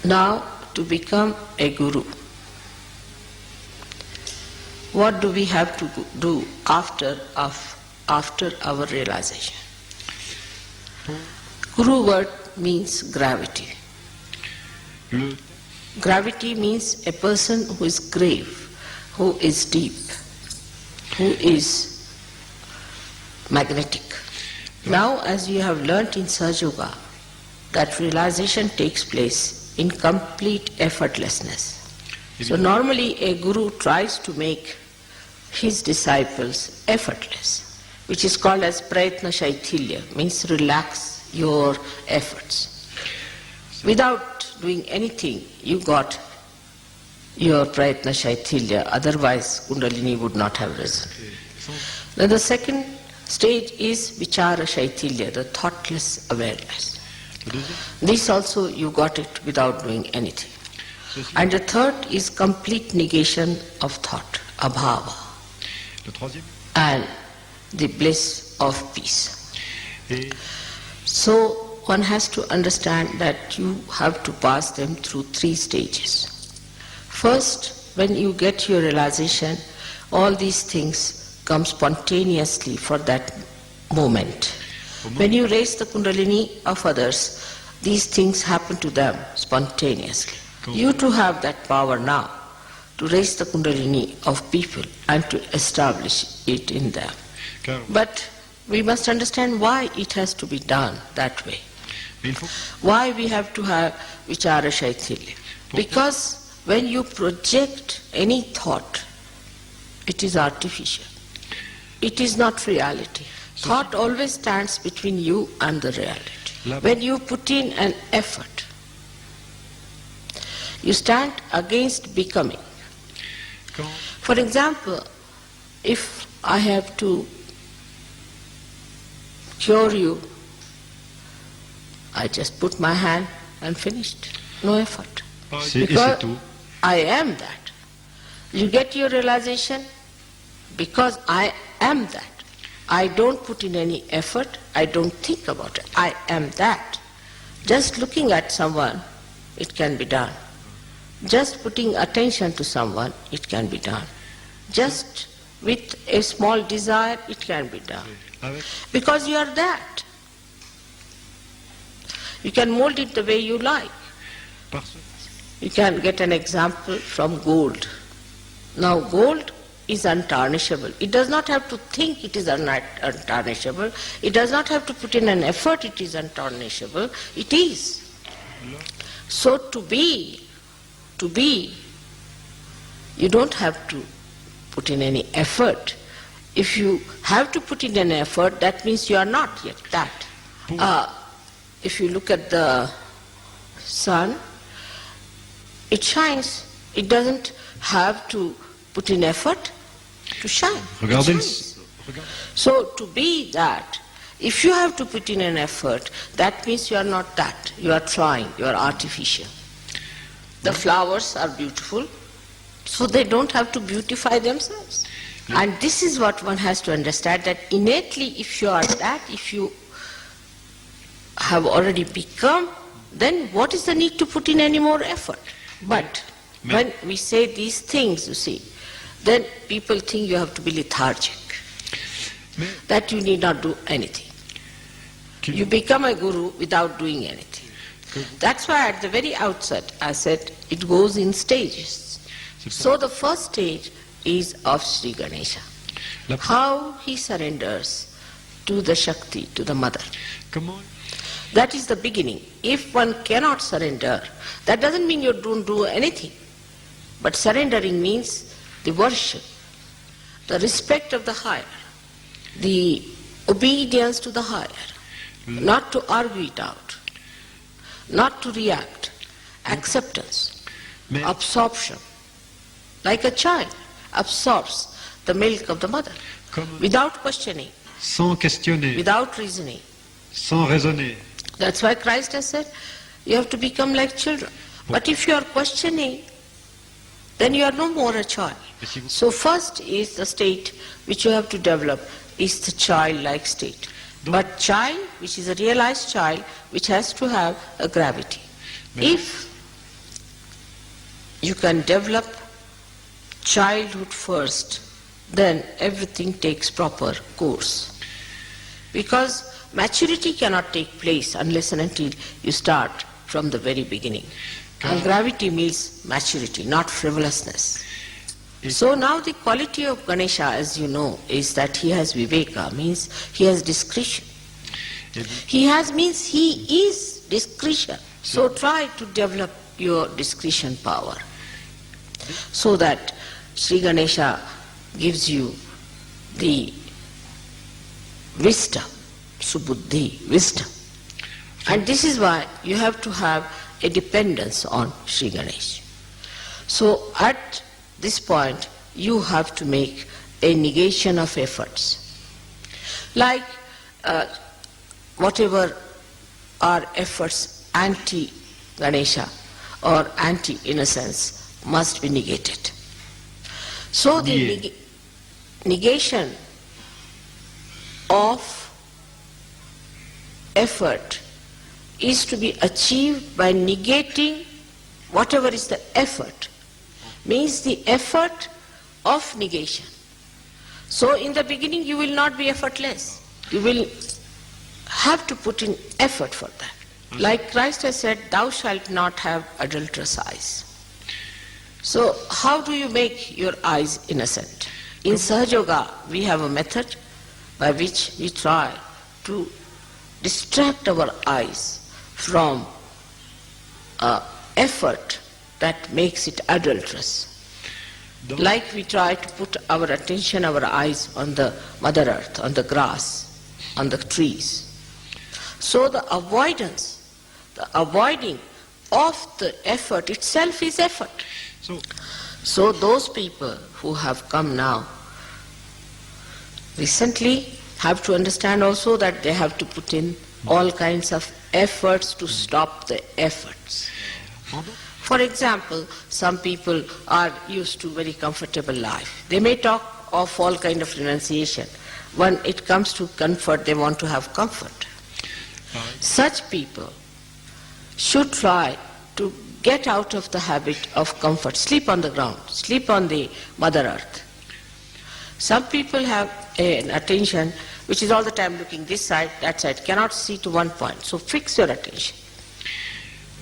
Now, to become a guru, what do we have to do after our realization? Guru word means gravity. Gravity means a person who is grave, who is deep, who is magnetic. Now, as you have learnt in Sahaja Yoga, that realization takes place in complete effortlessness. So normally a guru tries to make his disciples effortless, which is called as prayatna shaithilya, means relax your efforts. Without doing anything, you got your prayatna shaithilya, otherwise Kundalini would not have risen. Then the second stage is vichara shaithilya, the thoughtless awareness. This also you got it without doing anything. And the third is complete negation of thought, abhava, and the bliss of peace. So one has to understand that you have to pass them through 3 stages. First, when you get your realization, all these things come spontaneously for that moment. When you raise the Kundalini of others, these things happen to them spontaneously. You too have that power now to raise the Kundalini of people and to establish it in them. But we must understand why it has to be done that way. Why we have to have vichara shaithilya. Because when you project any thought, it is artificial. It is not reality. Thought always stands between you and the reality. When you put in an effort, you stand against becoming. For example, if I have to cure you, I just put my hand and finished. No effort. Because I am that. You get your realization because I am that. I don't put in any effort, I don't think about it. I am that. Just looking at someone, it can be done. Just putting attention to someone, it can be done. Just with a small desire, it can be done. Because you are that. You can mold it the way you like. You can get an example from gold. Now gold is untarnishable. It does not have to think it is untarnishable. It does not have to put in an effort it is untarnishable. It is. So to be, you don't have to put in any effort. If you have to put in an effort, that means you are not yet that. If you look at the sun, it shines. It doesn't have to put in effort to shine. So to be that, if you have to put in an effort, that means you are not that. You are trying, you are artificial. The flowers are beautiful, so they don't have to beautify themselves. And this is what one has to understand, that innately if you are that, if you have already become, then what is the need to put in any more effort? But when we say these things, you see, then people think you have to be lethargic, that you need not do anything. You become a guru without doing anything. That's why at the very outset I said it goes in stages. So the first stage is of Sri Ganesha. How he surrenders to the Shakti, to the mother. That is the beginning. If one cannot surrender, that doesn't mean you don't do anything. But surrendering means the worship, the respect of the higher, the obedience to the higher, not to argue it out, not to react, acceptance, absorption. Like a child absorbs the milk of the mother without questioning, sans questionner, without reasoning. sans raisonner. That's why Christ has said, you have to become like children. But if you are questioning, then you are no more a child. So first is the state which you have to develop, is the childlike state. But child, which is a realized child, which has to have a gravity. If you can develop childhood first, then everything takes proper course. Because maturity cannot take place unless and until you start from the very beginning. And gravity means maturity, not frivolousness. So now the quality of Ganesha, as you know, is that he has viveka, means he has discretion. He has means he is discretion. So try to develop your discretion power so that Sri Ganesha gives you the wisdom, subuddhi, wisdom. And this is why you have to have a dependence on Sri Ganesha. So at this point you have to make a negation of efforts. Like whatever are efforts anti-Ganesha or anti-innocence must be negated. So the negation of effort is to be achieved by negating whatever is the effort, means the effort of negation. So in the beginning you will not be effortless. You will have to put in effort for that. Like Christ has said, thou shalt not have adulterous eyes. So how do you make your eyes innocent? In Sahaja Yoga we have a method by which we try to distract our eyes from effort that makes it adulterous. Like we try to put our attention, our eyes on the Mother Earth, on the grass, on the trees. So the avoidance, the avoiding of the effort itself is effort. So those people who have come now recently have to understand also that they have to put in all kinds of efforts to stop the efforts. For example, some people are used to very comfortable life. They may talk of all kind of renunciation. When it comes to comfort, they want to have comfort. Such people should try to get out of the habit of comfort. Sleep on the ground, sleep on the Mother Earth. Some people have an attention which is all the time looking this side, that side, cannot see to one point. So fix your attention.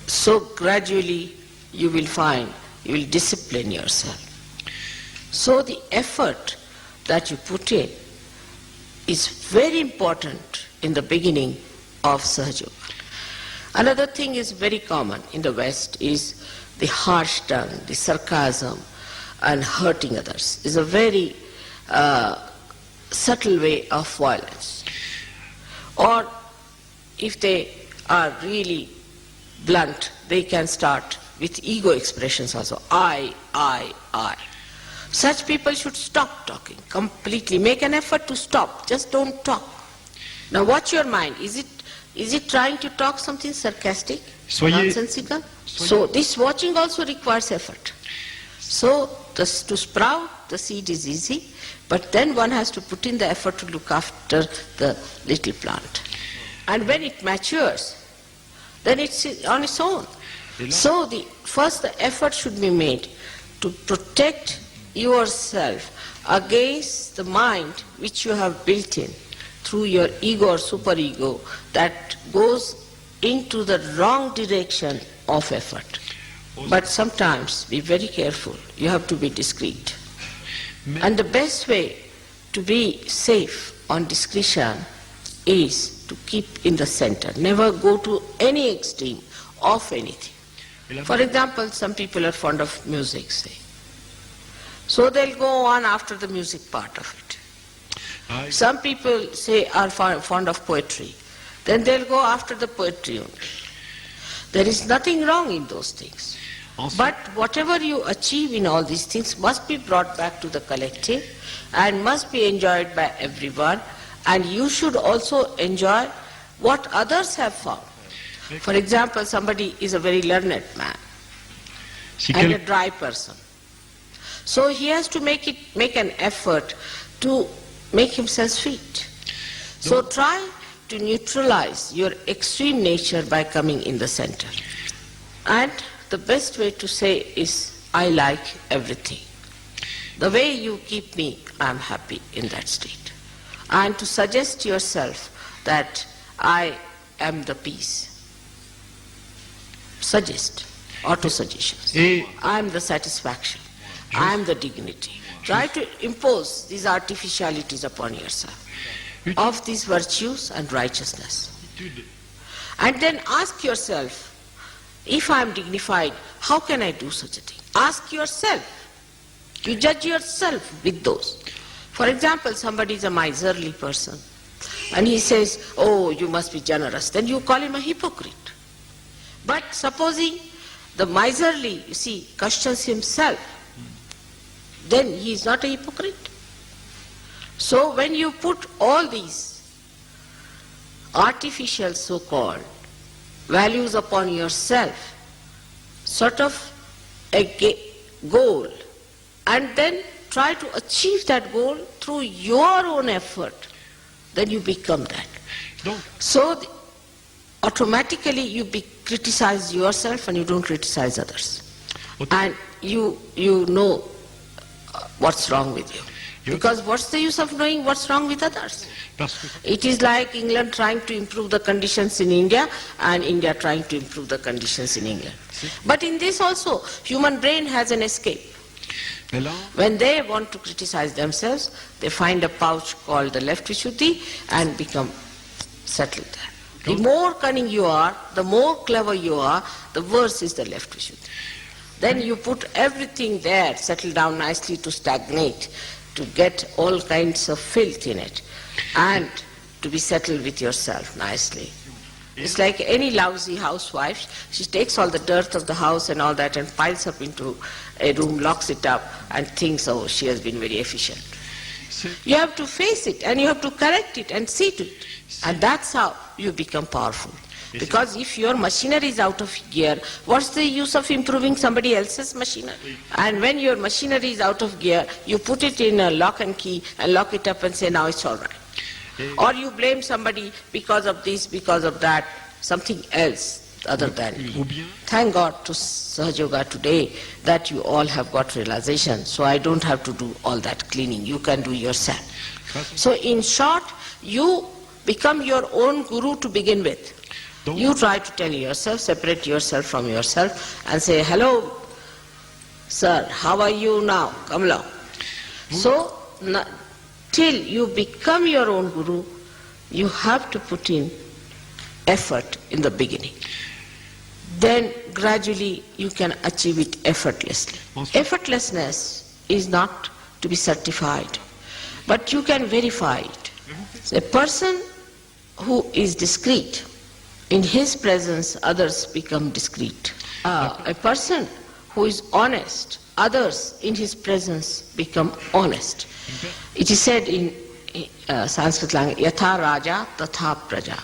So gradually you will find, you will discipline yourself. So the effort that you put in is very important in the beginning of Sahaja Yoga. Another thing is very common in the West is the harsh tongue, the sarcasm and hurting others is a very subtle way of violence. Or if they are really blunt, they can start with ego expressions also. I. Such people should stop talking completely. Make an effort to stop. Just don't talk. Now watch your mind. Is it trying to talk something sarcastic, nonsensical? So this watching also requires effort. So to sprout the seed is easy, but then one has to put in the effort to look after the little plant. And when it matures, then it's on its own. So first the effort should be made to protect yourself against the mind which you have built in through your ego or superego that goes into the wrong direction of effort. But sometimes be very careful. You have to be discreet. And the best way to be safe on discretion is to keep in the center. Never go to any extreme of anything. For example, some people are fond of music, say. So they'll go on after the music part of it. Some people say are fond of poetry. Then they'll go after the poetry only. There is nothing wrong in those things. But whatever you achieve in all these things must be brought back to the collective and must be enjoyed by everyone, and you should also enjoy what others have found. For example, somebody is a very learned man and a dry person. So he has to make an effort to make himself sweet. So try to neutralize your extreme nature by coming in the center. And the best way to say is I like everything. The way you keep me, I am happy in that state. And to suggest yourself that I am the peace. Suggest, auto-suggestions. Et I am the satisfaction. I am the dignity. Try to impose these artificialities upon yourself of these virtues and righteousness. And then ask yourself, if I am dignified, how can I do such a thing? Ask yourself. You judge yourself with those. For example, somebody is a miserly person and he says, oh, you must be generous. Then you call him a hypocrite. But supposing the miserly, you see, questions himself, then he is not a hypocrite. So when you put all these artificial so-called values upon yourself, sort of a goal, and then try to achieve that goal through your own effort, then you become that. donc, So automatically you criticize yourself and you don't criticize others. And you know what's wrong with you. Because what's the use of knowing what's wrong with others? parce que It is like England trying to improve the conditions in India and India trying to improve the conditions in England. But in this also, human brain has an escape. mais là, When they want to criticize themselves, they find a pouch called the left Vishuddhi and become settled there. The more cunning you are, the more clever you are, the worse is the left Vishuddhi. Then you put everything there, settle down nicely to stagnate, to get all kinds of filth in it, and to be settled with yourself nicely. It's like any lousy housewife. She takes all the dirt of the house and all that and piles up into a room, locks it up, and thinks, oh, she has been very efficient. c'est You have to face it and you have to correct it and see to it. And that's how you become powerful. Because if your machinery is out of gear, what's the use of improving somebody else's machinery? And when your machinery is out of gear, you put it in a lock and key and lock it up and say, now it's all right. Or you blame somebody because of this, because of that, something else other than ou you. bien, Thank God to Sahaja Yoga today that you all have got realization, so I don't have to do all that cleaning. You can do yourself. grâce So in short, you become your own guru to begin with. donc, You try to tell yourself, separate yourself from yourself and say, hello, sir, how are you now? Come along. So, till you become your own guru, you have to put in effort in the beginning. Then gradually you can achieve it effortlessly. Effortlessness is not to be certified, but you can verify it. A person who is discreet, in his presence others become discreet. A person who is honest, others in his presence become honest. It is said in Sanskrit language, Yatha Raja Tatha Praja.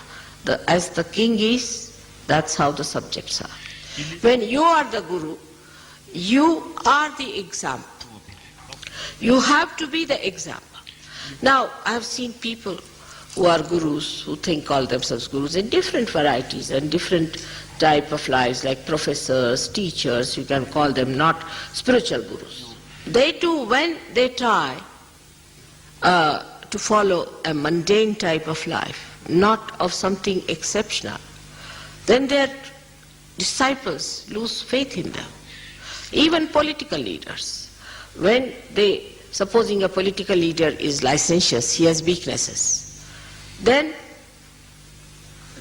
As the king is, that's how the subjects are. When you are the guru, you are the example. You have to be the example. Now, I have seen people who are gurus, who call themselves gurus in different varieties and different type of lives, like professors, teachers, you can call them not spiritual gurus. They too, when they try to follow a mundane type of life, not of something exceptional, then their disciples lose faith in them. Even political leaders, when supposing a political leader is licentious, he has weaknesses, then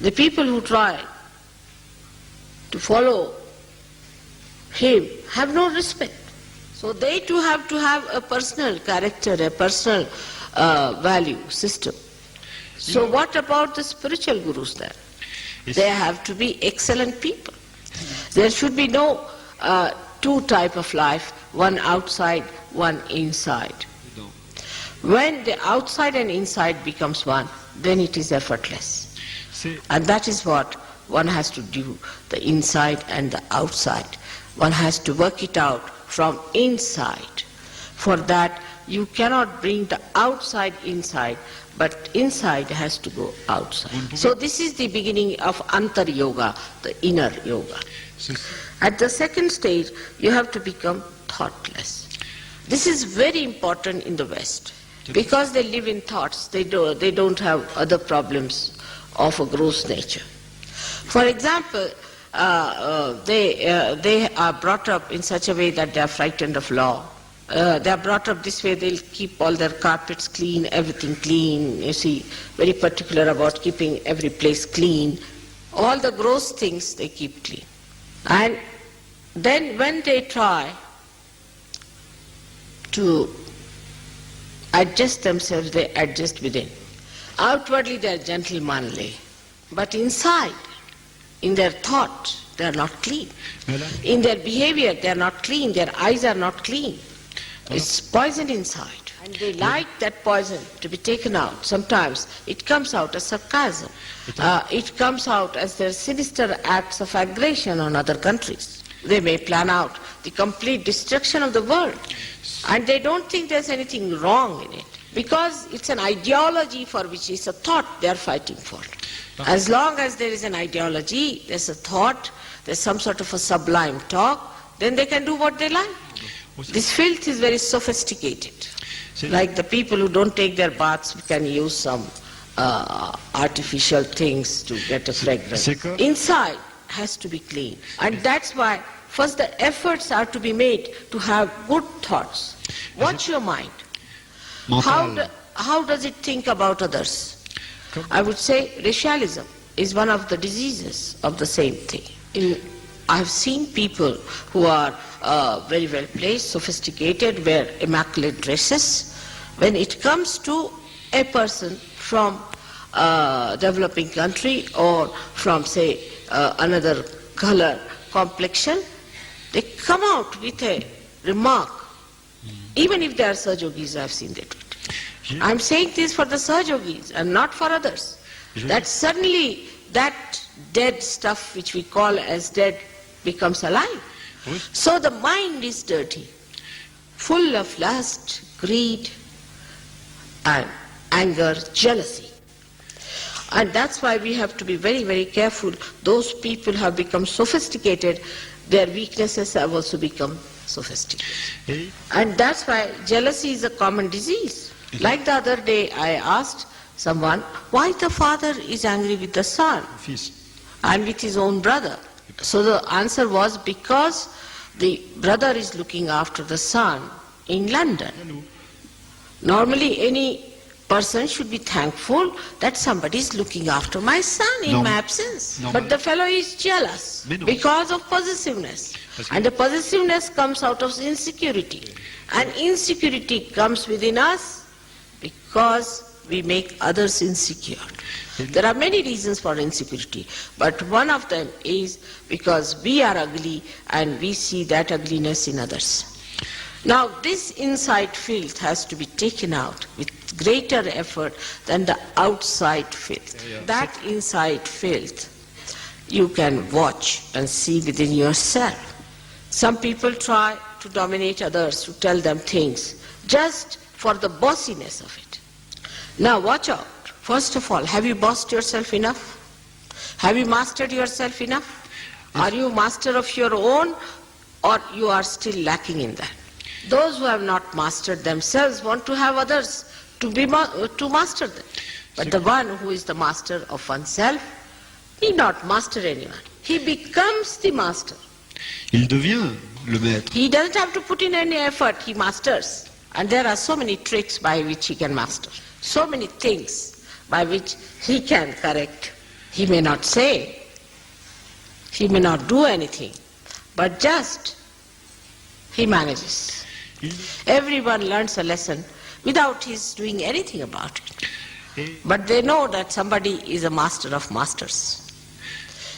the people who try to follow him have no respect. So they too have to have a personal character, a personal value system. So what about the spiritual gurus then? They have to be excellent people. There should be no two type of life, one outside, one inside. When the outside and inside becomes one, then it is effortless. c'est And that is what one has to do, the inside and the outside. One has to work it out from inside. For that, you cannot bring the outside inside, but inside has to go outside. So this is the beginning of Antar Yoga, the inner yoga. c'est- At the second stage, you have to become thoughtless. This is very important in the West because they live in thoughts. They don't have other problems of a gross nature. For example, they are brought up in such a way that they are frightened of law. They are brought up this way, they'll keep all their carpets clean, everything clean, you see, very particular about keeping every place clean. All the gross things they keep clean. And then when they try to adjust themselves, they adjust within. Outwardly they are gentlemanly, but inside, in their thought, they are not clean. In their behavior, they are not clean, their eyes are not clean. It's poison inside. And they like that poison to be taken out. Sometimes it comes out as sarcasm. It comes out as their sinister acts of aggression on other countries. They may plan out the complete destruction of the world. And they don't think there's anything wrong in it. Because it's an ideology for which is a thought they are fighting for. As long as there is an ideology, there's a thought, there's some sort of a sublime talk, then they can do what they like. This filth is very sophisticated. Like the people who don't take their baths can use some artificial things to get a fragrance. Inside has to be clean. And that's why first the efforts are to be made to have good thoughts. Watch your mind. How does it think about others? I would say racialism is one of the diseases of the same thing. I've seen people who are very well placed, sophisticated, wear immaculate dresses. When it comes to a person from a developing country or from, say, another color complexion, they come out with a remark. Even if they are Sahajogis, I've seen that. I'm saying this for the Sahajogis and not for others. That suddenly that dead stuff which we call as dead becomes alive. So the mind is dirty, full of lust, greed, and anger, jealousy. And that's why we have to be very, very careful. Those people have become sophisticated, their weaknesses have also become sophisticated. And that's why jealousy is a common disease. Like the other day I asked someone why the father is angry with the son and with his own brother. So the answer was because the brother is looking after the son in London. Normally any person should be thankful that somebody is looking after my son in my absence. But the fellow is jealous because of possessiveness. And the possessiveness comes out of insecurity. And insecurity comes within us because we make others insecure. There are many reasons for insecurity, but one of them is because we are ugly and we see that ugliness in others. Now this inside filth has to be taken out with greater effort than the outside filth. That inside filth you can watch and see within yourself. Some people try to dominate others, to tell them things, just for the bossiness of it. Now watch out. First of all, have you bossed yourself enough? Have you mastered yourself enough? Are you master of your own, or you are still lacking in that? Those who have not mastered themselves want to have others to master them. But the one who is the master of oneself need not master anyone. He becomes the master. Il devient le maître. He doesn't have to put in any effort, he masters. And there are so many tricks by which he can master. So many things by which he can correct. He may not say, he may not do anything, but just he manages. Everyone learns a lesson without his doing anything about it. But they know that somebody is a master of masters.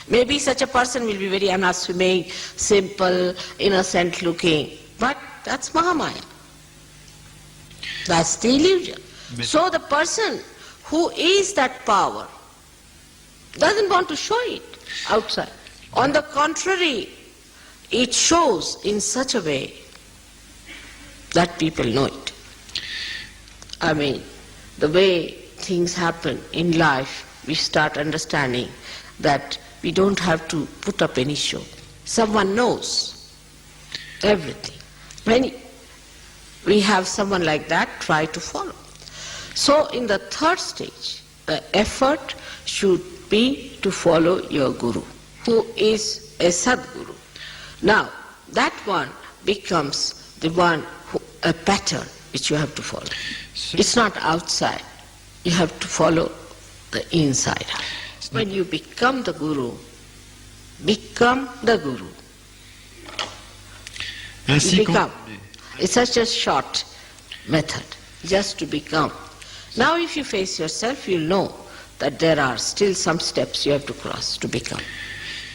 Maybe such a person will be very unassuming, simple, innocent looking, but that's Mahamaya. That's the illusion. So the person who is that power doesn't want to show it outside. On the contrary, it shows in such a way that people know it. I mean, the way things happen in life, we start understanding that we don't have to put up any show. Someone knows everything. When we have someone like that, try to follow. So in the third stage, the effort should be to follow your guru, who is a Sadguru. Now, that one becomes the one, a pattern which you have to follow. It's not outside. You have to follow the inside. When you become the guru, become the guru. Ainsi You qu'on- become. It's such a short method, just to become. Now if you face yourself, you'll know that there are still some steps you have to cross to become.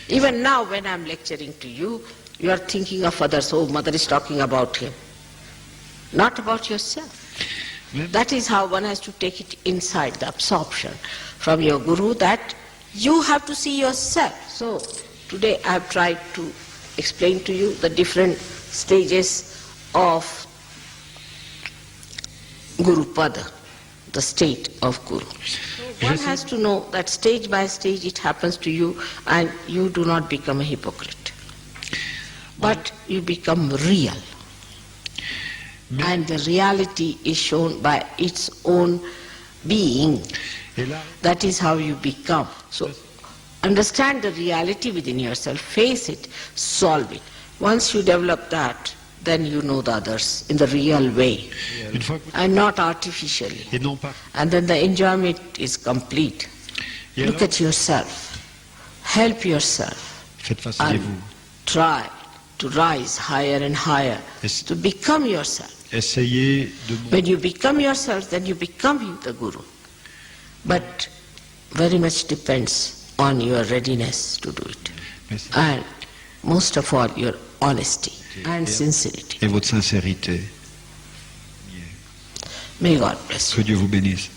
Even now when I'm lecturing to you, you are thinking of others. Oh, mother is talking about him. Not about yourself. That is how one has to take it inside, the absorption from your guru, that you have to see yourself. So today I have tried to explain to you the different stages of Guru Pada, the state of Guru. One has to know that stage by stage it happens to you and you do not become a hypocrite. But you become real. And the reality is shown by its own being. Et là, That is how you become. So understand the reality within yourself, face it, solve it. Once you develop that, then you know the others in the real way une fois que and not artificially. et non pas. And then the enjoyment is complete. Et Look alors, at yourself, help yourself, Faites face à vous. and try to rise higher and higher, Yes. to become yourself. Essayez de monter. When you become yourself, then you become the Guru. But very much depends on your readiness to do it. Mais c'est- And most of all, your honesty and sincerity. Et votre sincérité. May God bless you. Que Dieu vous bénisse.